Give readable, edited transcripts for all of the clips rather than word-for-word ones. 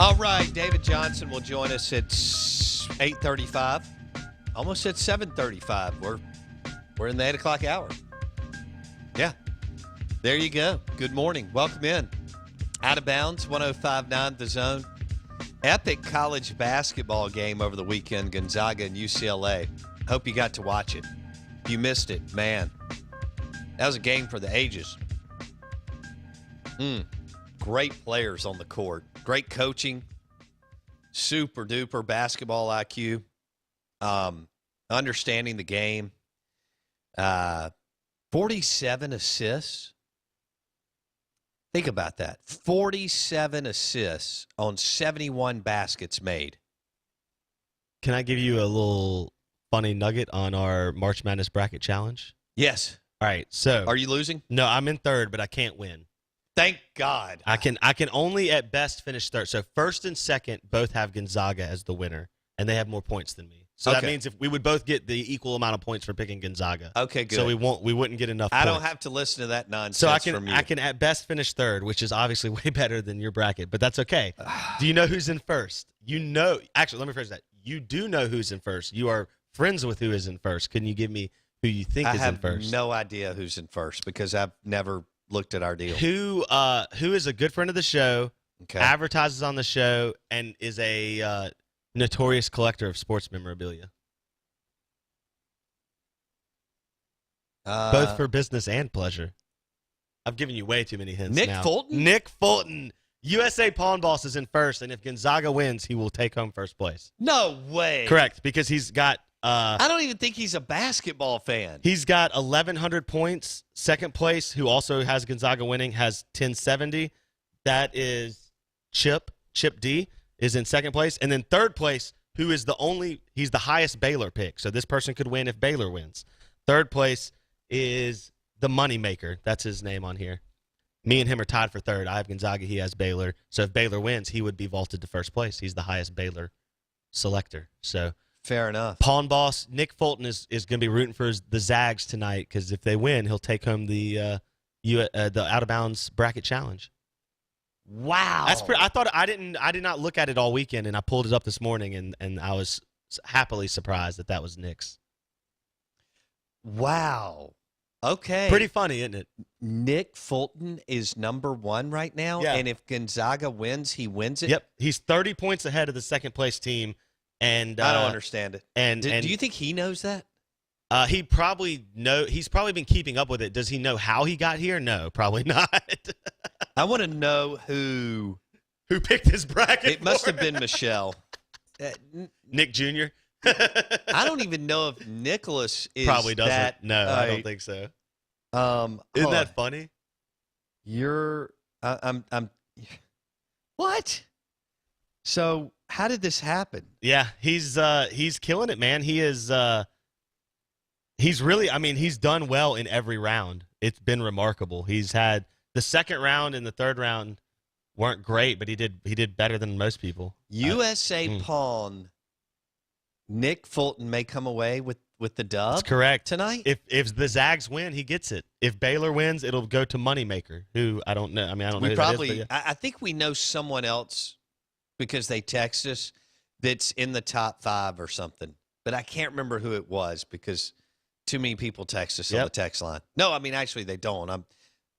All right, David Johnson will join us at 8:35. Almost at 7:35. We're in the 8 o'clock hour. Yeah. There you go. Good morning. Welcome in. Out of Bounds, 105.9 The Zone. Epic college basketball game over the weekend, Gonzaga and UCLA. Hope you got to watch it. If you missed it, man, that was a game for the ages. Great players on the court. Great coaching. Super duper basketball IQ. Understanding the game. 47 assists. Think about that. 47 assists on 71 baskets made. Can I give you a little funny nugget on our March Madness bracket challenge? Yes. All right. So, are you losing? No, I'm in third, but I can't win. Thank God. I can only at best finish third. So first and second both have Gonzaga as the winner, and they have more points than me. So that means if we would both get the equal amount of points for picking Gonzaga. Okay, good. So we wouldn't get enough points. I don't have to listen to that nonsense from you. I can at best finish third, which is obviously way better than your bracket, but that's okay. Do you know who's in first? Actually, let me phrase that. You do know who's in first. You are friends with who is in first. Can you give me who you think is in first? I have no idea who's in first because I've never looked at our deal. Who is a good friend of the show, advertises on the show, and is a notorious collector of sports memorabilia. Both for business and pleasure. I've given you way too many hints now. Nick Fulton. USA Pawn Boss is in first, and if Gonzaga wins, he will take home first place. No way. Correct, because he's got... I don't even think he's a basketball fan. He's got 1,100 points. Second place, who also has Gonzaga winning, has 1,070. That is Chip D, is in second place. And then third place, who is he's the highest Baylor pick. So this person could win if Baylor wins. Third place is the Moneymaker. That's his name on here. Me and him are tied for third. I have Gonzaga. He has Baylor. So if Baylor wins, he would be vaulted to first place. He's the highest Baylor selector. So fair enough. Pawn Boss Nick Fulton is going to be rooting for the Zags tonight because if they win, he'll take home the Out of Bounds bracket challenge. Wow, that's pretty. I did not look at it all weekend, and I pulled it up this morning, and I was happily surprised that was Nick's. Wow. Okay. Pretty funny, isn't it? Nick Fulton is number one right now, and if Gonzaga wins, he wins it? Yep. He's 30 points ahead of the second-place team, and I don't understand it. And do you think he knows that? He's probably been keeping up with it. Does he know how he got here? No, probably not. I want to know who picked his bracket. It must have been Michelle. Nick Jr.? I don't even know if Nicholas is probably doesn't. That, I don't think so. Isn't that funny? I'm what? So how did this happen? Yeah, he's killing it, man. He is he's really, he's done well in every round. It's been remarkable. He's had the second round and the third round weren't great, but he did better than most people. USA Pawn. Nick Fulton may come away with the dub. That's correct tonight. If the Zags win, he gets it. If Baylor wins, it'll go to Moneymaker, who I don't know. I don't know. I think we know someone else because they text us that's in the top 5 or something, but I can't remember who it was because too many people text us on the text line. No, actually they don't. I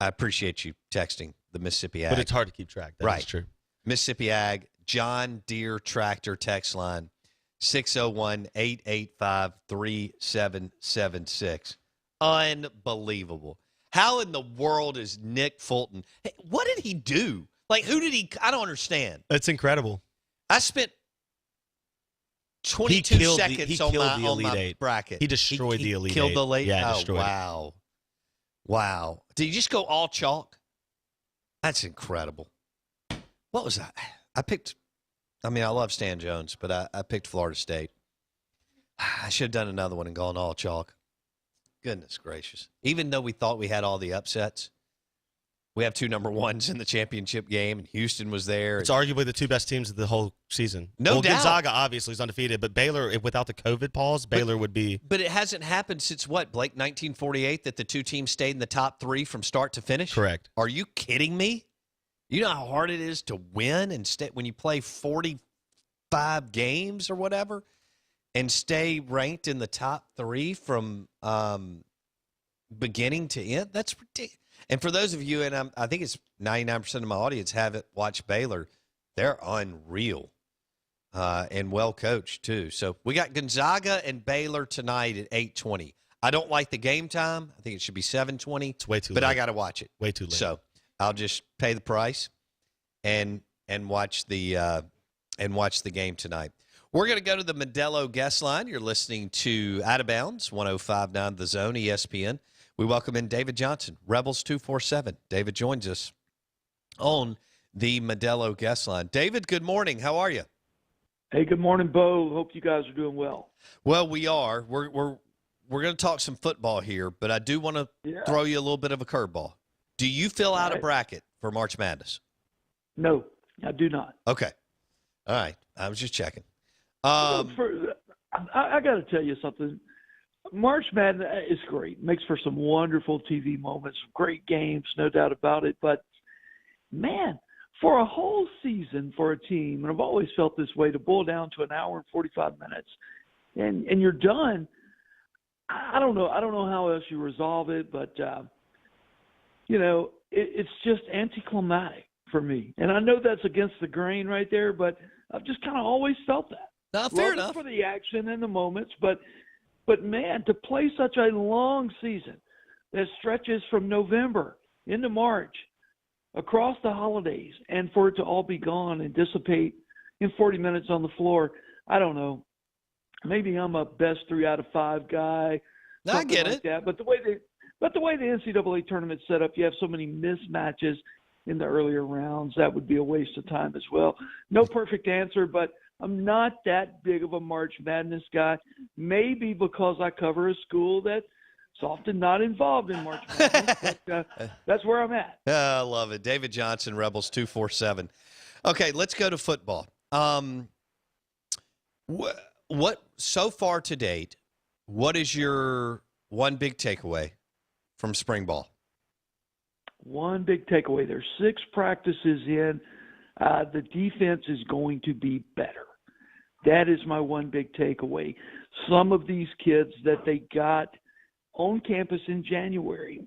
appreciate you texting the Mississippi Ag, but it's hard to keep track. That is true. Mississippi Ag John Deere Tractor text line. 601-885-3776. Unbelievable. How in the world is Nick Fulton? Hey, what did he do? Who did he? I don't understand. It's incredible. I spent 22 seconds on my bracket. He destroyed the Elite Eight. Killed the late? Yeah, destroyed it. Wow. Did you just go all chalk? That's incredible. What was that? I picked... I love Stan Jones, but I picked Florida State. I should have done another one and gone all chalk. Goodness gracious. Even though we thought we had all the upsets, we have 2 number 1s in the championship game, and Houston was there. It's arguably the 2 best teams of the whole season. No doubt. Gonzaga obviously is undefeated, but Baylor, without the COVID pause, Baylor would be. But it hasn't happened since what, Blake, 1948, that the 2 teams stayed in the top 3 from start to finish? Correct. Are you kidding me? You know how hard it is to win and stay when you play 45 games or whatever and stay ranked in the top 3 from beginning to end? That's ridiculous. And for those of you, and I think it's 99% of my audience haven't watched Baylor, they're unreal and well coached too. So we got Gonzaga and Baylor tonight at 8:20. I don't like the game time. I think it should be 7:20. It's way too but late. I got to watch it. Way too late. So I'll just pay the price and watch the game tonight. We're going to go to the Modelo guest line. You're listening to Out of Bounds, 105.9 The Zone, ESPN. We welcome in David Johnson, Rebels 247. David joins us on the Modelo guest line. David, good morning. How are you? Hey, good morning, Bo. Hope you guys are doing well. Well, we are. We're going to talk some football here, but I do want to throw you a little bit of a curveball. Do you fill out a bracket for March Madness? No, I do not. Okay. All right. I was just checking. I got to tell you something. March Madness is great. Makes for some wonderful TV moments, great games, no doubt about it. But, man, for a whole season for a team, and I've always felt this way, to boil down to an hour and 45 minutes, and you're done, I don't know. I don't know how else you resolve it, but, it's just anticlimactic for me. And I know that's against the grain right there, but I've just kind of always felt that. No, fair enough. For the action and the moments, but man, to play such a long season that stretches from November into March, across the holidays, and for it to all be gone and dissipate in 40 minutes on the floor, I don't know. Maybe I'm a best 3 out of 5 guy. I get like it. that. But the way the NCAA tournament's set up, you have so many mismatches in the earlier rounds. That would be a waste of time as well. No perfect answer, but I'm not that big of a March Madness guy. Maybe because I cover a school that's often not involved in March Madness. But, that's where I'm at. I love it. David Johnson, Rebels 247. Okay, let's go to football. What so far to date, what is your one big takeaway from spring ball? One big takeaway. There's 6 practices in. The defense is going to be better. That is my one big takeaway. Some of these kids that they got on campus in January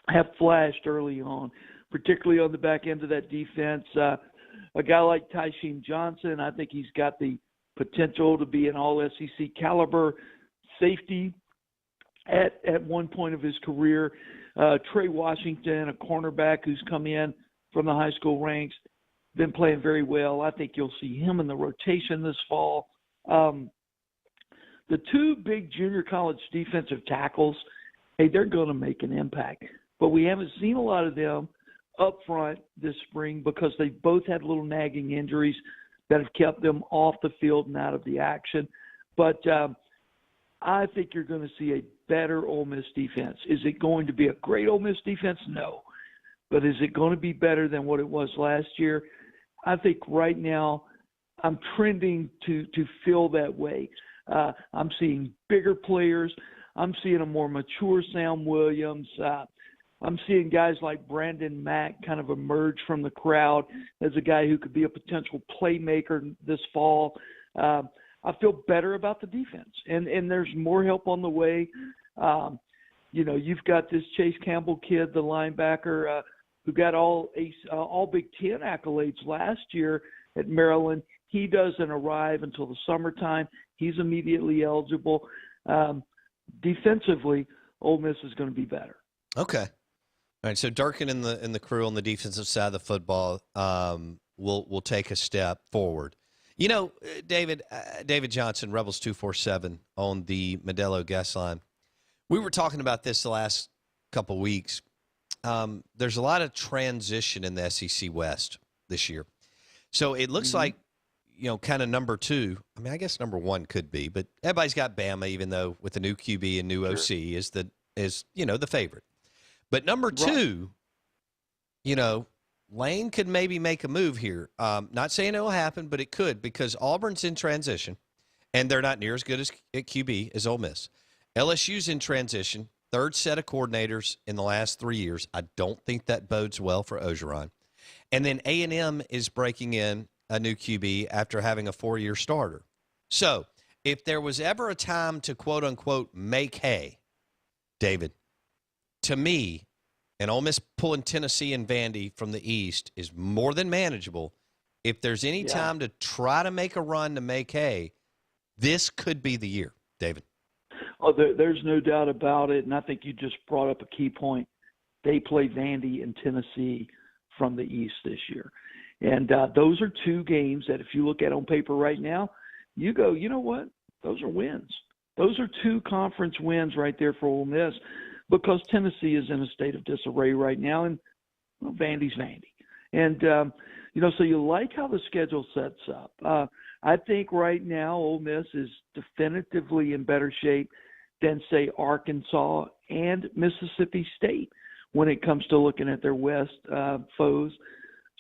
have flashed early on, particularly on the back end of that defense. A guy like Tysheem Johnson, I think he's got the potential to be an all-SEC caliber safety at one point of his career. Trey Washington, a cornerback who's come in from the high school ranks, been playing very well. I think you'll see him in the rotation this fall. The 2 big junior college defensive tackles, hey, they're going to make an impact. But we haven't seen a lot of them up front this spring because they both had little nagging injuries that have kept them off the field and out of the action. But I think you're going to see a better Ole Miss defense. Is it going to be a great Ole Miss defense? No. But is it going to be better than what it was last year? I think right now I'm trending to feel that way. I'm seeing bigger players. I'm seeing a more mature Sam Williams. I'm seeing guys like Brandon Mack kind of emerge from the crowd as a guy who could be a potential playmaker this fall. I feel better about the defense, and there's more help on the way. You've got this Chase Campbell kid, the linebacker, who got all Big Ten accolades last year at Maryland. He doesn't arrive until the summertime. He's immediately eligible. Defensively, Ole Miss is going to be better. Okay. All right. So Durkin and the crew on the defensive side of the football will take a step forward. You know, David Johnson, Rebels 247 on the Modelo guest line. We were talking about this the last couple weeks. There's a lot of transition in the SEC West this year. So it looks like, kind of number 2. I mean, I guess number 1 could be, but everybody's got Bama, even though with the new QB and new OC is the favorite. But number 2, Lane could maybe make a move here. Not saying it will happen, but it could because Auburn's in transition, and they're not near as good at QB as Ole Miss. LSU's in transition, 3rd set of coordinators in the last 3 years. I don't think that bodes well for Orgeron. And then A&M is breaking in a new QB after having a 4-year starter. So if there was ever a time to, quote, unquote, make hay, David, to me, and Ole Miss pulling Tennessee and Vandy from the East is more than manageable. If there's any time to try to make a run to make hay, this could be the year, David. Oh, there's no doubt about it, and I think you just brought up a key point. They play Vandy and Tennessee from the East this year. And those are two games that if you look at on paper right now, you go, you know what? Those are wins. Those are two conference wins right there for Ole Miss because Tennessee is in a state of disarray right now, and Vandy's Vandy. And, so you like how the schedule sets up. I think right now Ole Miss is definitively in better shape than, say, Arkansas and Mississippi State when it comes to looking at their West foes.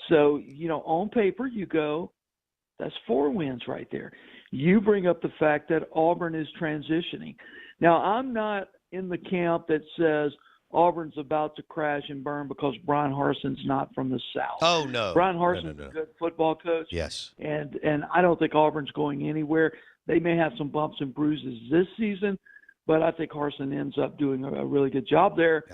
So, on paper you go, that's 4 wins right there. You bring up the fact that Auburn is transitioning. Now, I'm not in the camp that says Auburn's about to crash and burn because Brian Harsin's not from the South. Oh, no. Brian Harsin's a good football coach. Yes. And I don't think Auburn's going anywhere. They may have some bumps and bruises this season, but I think Harsin ends up doing a really good job there.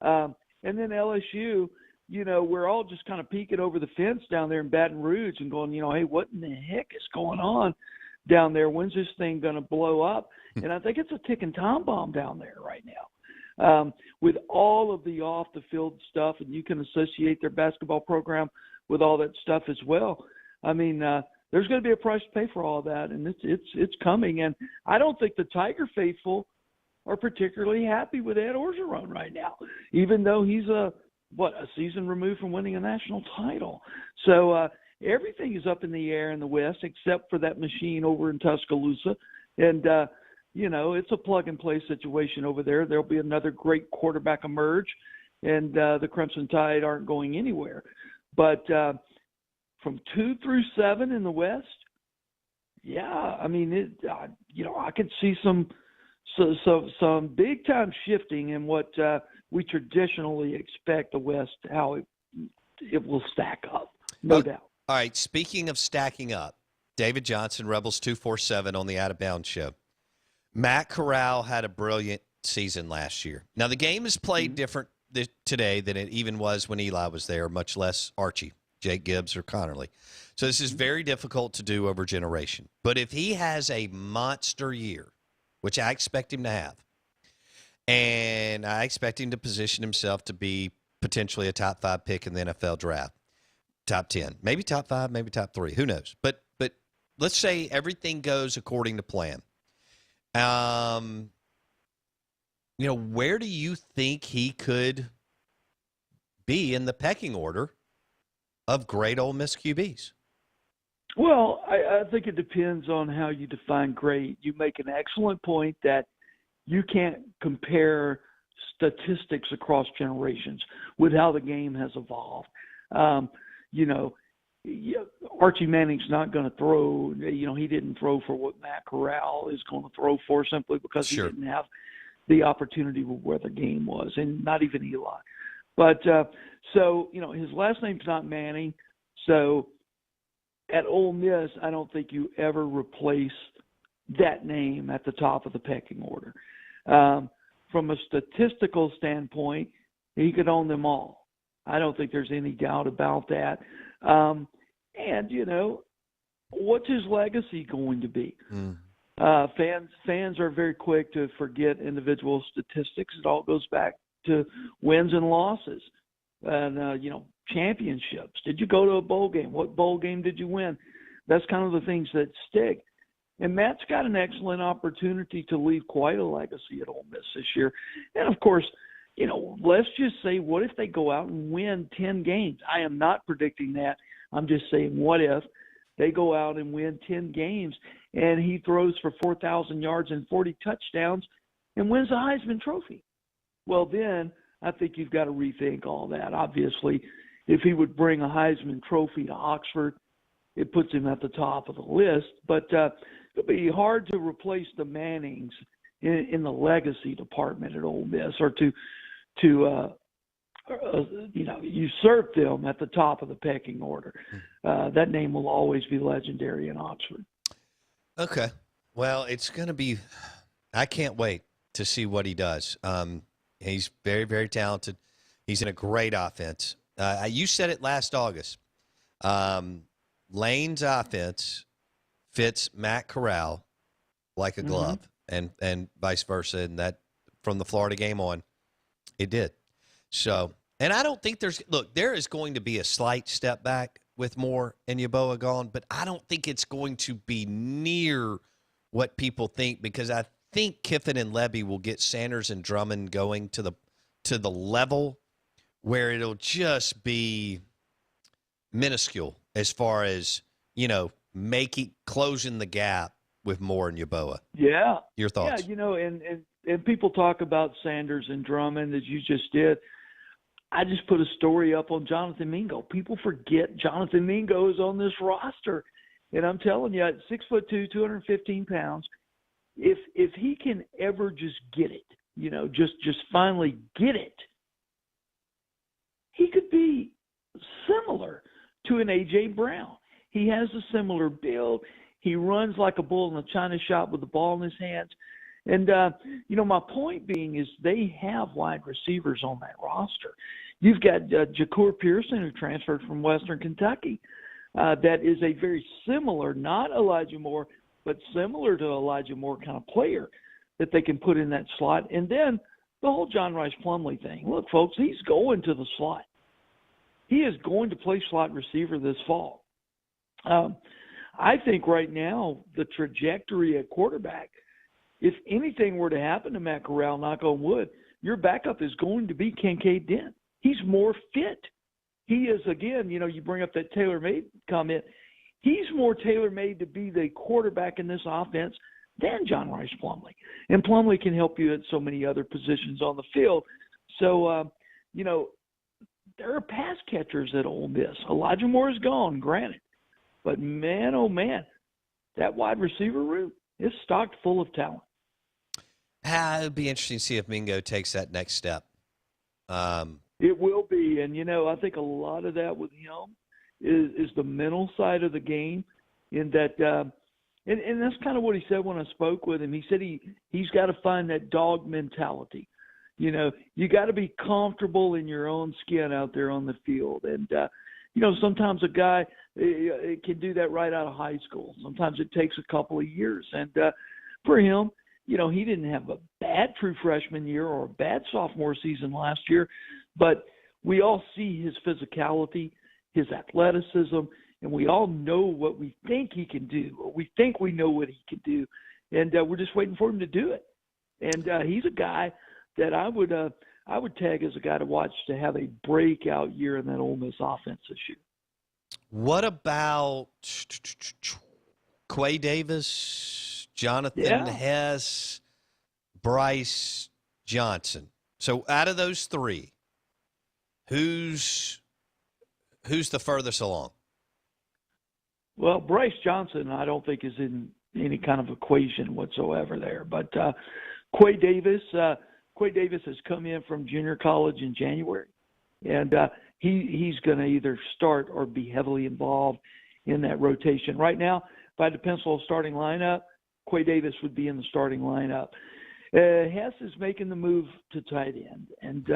And then LSU, we're all just kind of peeking over the fence down there in Baton Rouge and going, hey, what in the heck is going on down there? When's this thing going to blow up? And I think it's a ticking time bomb down there right now. With all of the off-the-field stuff, and you can associate their basketball program with all that stuff as well. I mean, there's going to be a price to pay for all that, and it's coming. And I don't think the Tiger faithful are particularly happy with Ed Orgeron right now, even though he's a season removed from winning a national title. So everything is up in the air in the West except for that machine over in Tuscaloosa. And, it's a plug-and-play situation over there. There'll be another great quarterback emerge, and the Crimson Tide aren't going anywhere. But from 2 through 7 in the West, I mean, I could see some big-time shifting in what we traditionally expect the West, how it will stack up, no doubt. All right, speaking of stacking up, David Johnson, Rebels 247 on the Out of Bounds show. Matt Corral had a brilliant season last year. Now, the game is played different today than it even was when Eli was there, much less Archie, Jake Gibbs, or Connerly. So this is very difficult to do over generation. But if he has a monster year, which I expect him to have, and I expect him to position himself to be potentially a top 5 pick in the NFL draft, top 10, maybe top 5, maybe top 3, who knows? But let's say everything goes according to plan. Where do you think he could be in the pecking order of great Ole Miss QBs? Well, I think it depends on how you define great. You make an excellent point that you can't compare statistics across generations with how the game has evolved. Archie Manning's not going to throw, he didn't throw for what Matt Corral is going to throw for simply because he didn't have the opportunity with where the game was, and not even Eli. But his last name's not Manning. So at Ole Miss, I don't think you ever replace that name at the top of the pecking order. From a statistical standpoint, he could own them all. I don't think there's any doubt about that. What's his legacy going to be? Fans are very quick to forget individual statistics. It all goes back to wins and losses and, championships. Did you go to a bowl game? What bowl game did you win? That's kind of the things that stick. And Matt's got an excellent opportunity to leave quite a legacy at Ole Miss this year. And, of course, let's just say, what if they go out and win 10 games? I am not predicting that. I'm just saying, what if they go out and win 10 games and he throws for 4,000 yards and 40 touchdowns and wins the Heisman Trophy? Well, then I think you've got to rethink all that. Obviously, if he would bring a Heisman Trophy to Oxford, it puts him at the top of the list. But it'll be hard to replace the Mannings in the legacy department at Ole Miss, or to usurped them at the top of the pecking order. That name will always be legendary in Oxford. Okay. Well, it's going to be – I can't wait to see what he does. He's very, very talented. He's in a great offense. You said it last August. Lane's offense fits Matt Corral like a glove, and vice versa. And that from the Florida game on, it did. So, and I don't think there is going to be a slight step back with Moore and Yeboah gone, but I don't think it's going to be near what people think, because I think Kiffin and Levy will get Sanders and Drummond going to the level where it'll just be minuscule as far as, closing the gap with Moore and Yeboah. Yeah. Your thoughts? Yeah, and people talk about Sanders and Drummond, as you just did. I just put a story up on Jonathan Mingo. People forget Jonathan Mingo is on this roster. And I'm telling you, at 6'2", 215 pounds, if he can ever just get it, just finally get it, he could be similar to an A.J. Brown. He has a similar build. He runs like a bull in a china shop with the ball in his hands. And, my point being is they have wide receivers on that roster. You've got Jacour Pearson, who transferred from Western Kentucky. That is a very similar, not Elijah Moore, but similar to Elijah Moore kind of player that they can put in that slot. And then the whole John Rhys Plumlee thing. Look, folks, he's going to the slot. He is going to play slot receiver this fall. I think right now the trajectory at quarterback, if anything were to happen to Matt Corral, knock on wood, your backup is going to be Kincaid Dent. He's more fit. He is, again, you bring up that tailor-made comment. He's more tailor-made to be the quarterback in this offense than John Rhys Plumlee. And Plumlee can help you at so many other positions on the field. So, there are pass catchers at Ole Miss. Elijah Moore is gone, granted. But, man, oh, man, that wide receiver room is stocked full of talent. It would be interesting to see if Mingo takes that next step. It will be. And, I think a lot of that with him is the mental side of the game, in that and that's kind of what he said when I spoke with him. He said he's got to find that dog mentality. You got to be comfortable in your own skin out there on the field. And, sometimes a guy can do that right out of high school. Sometimes it takes a couple of years. And for him, he didn't have a bad true freshman year or a bad sophomore season last year, but we all see his physicality, his athleticism, and we all know what we think he can do, or we think we know what he can do, and we're just waiting for him to do it. And he's a guy that I would tag as a guy to watch to have a breakout year in that Ole Miss offense this year. What about Quay Davis, Jonathan Hess, Bryce Johnson? So out of those three, who's the furthest along? Well, Bryce Johnson, I don't think is in any kind of equation whatsoever there. But Quay Davis has come in from junior college in January, and he's going to either start or be heavily involved in that rotation. Right now, if I had to pencil a starting lineup, Quay Davis would be in the starting lineup. Hess is making the move to tight end, and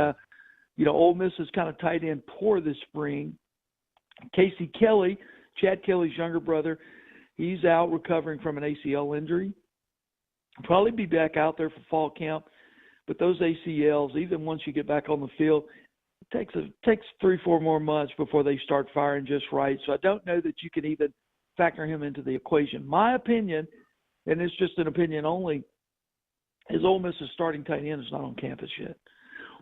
Ole Miss is kind of tight end poor this spring. Casey Kelly, Chad Kelly's younger brother, he's out recovering from an ACL injury. Probably be back out there for fall camp, but those ACLs, even once you get back on the field, it takes 3-4 more months before they start firing just right. So I don't know that you can even factor him into the equation. My opinion, and it's just an opinion only, is Ole Miss's starting tight end is not on campus yet.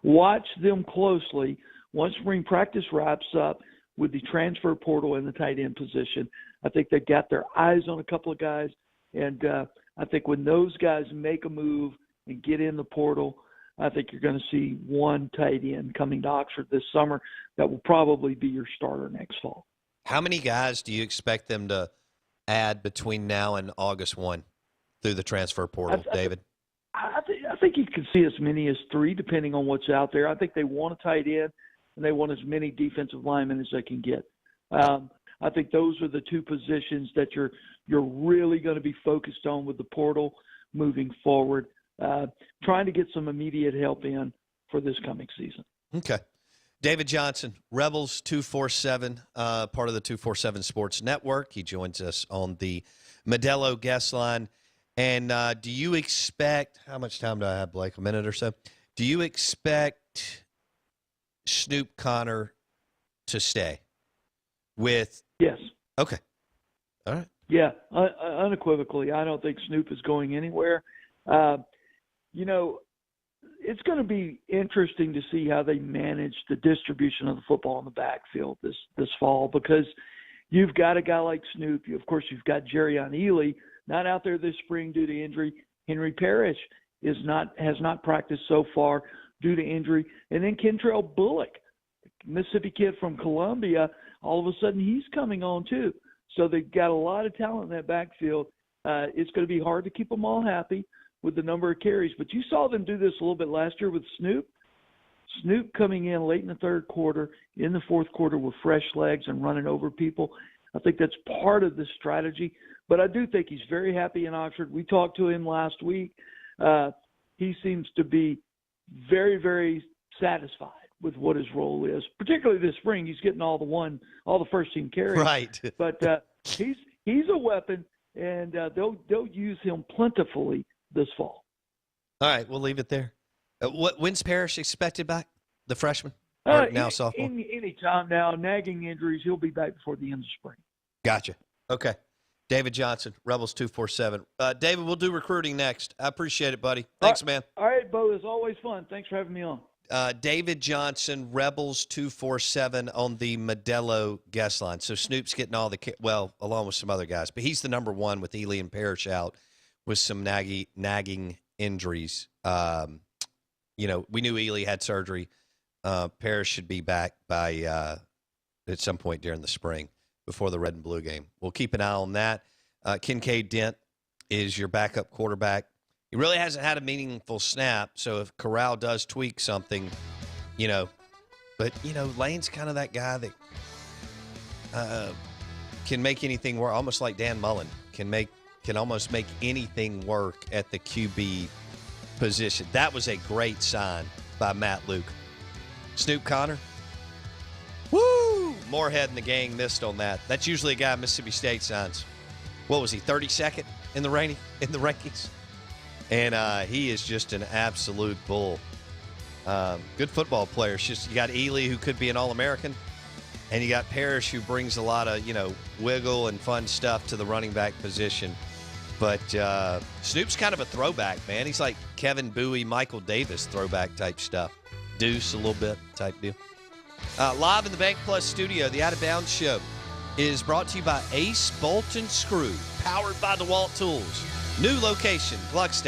Watch them closely once spring practice wraps up with the transfer portal in the tight end position. I think they've got their eyes on a couple of guys, and I think when those guys make a move and get in the portal, I think you're going to see one tight end coming to Oxford this summer that will probably be your starter next fall. How many guys do you expect them to add between now and August 1 through the transfer portal, David? I think you can see as many as 3, depending on what's out there. I think they want a tight end. and they want as many defensive linemen as they can get. I think those are the two positions that you're really going to be focused on with the portal moving forward, trying to get some immediate help in for this coming season. Okay. David Johnson, Rebels 247, part of the 247 Sports Network. He joins us on the Modelo guest line. And do you expect – how much time do I have, Blake? A minute or so? Do you expect Snoop Connor to stay with – Yes. Okay. All right. Yeah, unequivocally. I don't think Snoop is going anywhere. It's going to be interesting to see how they manage the distribution of the football in the backfield this fall, because you've got a guy like Snoop. Of course, you've got Jerrion Ely, not out there this spring due to injury. Henry Parrish has not practiced so far due to injury. And then Kentrell Bullock, Mississippi kid from Columbia, all of a sudden he's coming on too. So they've got a lot of talent in that backfield. It's going to be hard to keep them all happy with the number of carries. But you saw them do this a little bit last year with Snoop. Snoop coming in late in the third quarter, in the fourth quarter with fresh legs and running over people. I think that's part of the strategy. But I do think he's very happy in Oxford. We talked to him last week. He seems to be very, very satisfied with what his role is, particularly this spring. He's getting all the first team carries. Right. But he's a weapon, and they'll use him plentifully this fall. All right, we'll leave it there. When's Parrish expected back? The freshman? Or now sophomore? Any time now. Nagging injuries, he'll be back before the end of spring. Gotcha. Okay. David Johnson, Rebels 247. David, we'll do recruiting next. I appreciate it, buddy. Thanks, man. All right, Bo. It's always fun. Thanks for having me on. David Johnson, Rebels 247 on the Modelo guest line. So Snoop's getting all along with some other guys, but he's the number one with Ely and Parrish out with some nagging injuries. We knew Ely had surgery. Parrish should be back by at some point during the spring before the red and blue game. We'll keep an eye on that. Kincaid Dent is your backup quarterback. He really hasn't had a meaningful snap, so if Corral does tweak something, but Lane's kind of that guy that can make anything work, almost like Dan Mullen can almost make anything work at the QB position. That was a great sign by Matt Luke. Snoop Connor, woo! Moorhead and the gang missed on that. That's usually a guy Mississippi State signs. What was he, 32nd in the rankings? And he is just an absolute bull. Good football player. It's just you got Ely, who could be an All-American, and you got Parrish, who brings a lot of wiggle and fun stuff to the running back position. But Snoop's kind of a throwback, man. He's like Kevin Bowie, Michael Davis throwback type stuff. Deuce a little bit type deal. Live in the Bank Plus studio, the Out of Bounds Show is brought to you by Ace Bolt and Screw, powered by DeWalt Tools. New location, Gluckstadt.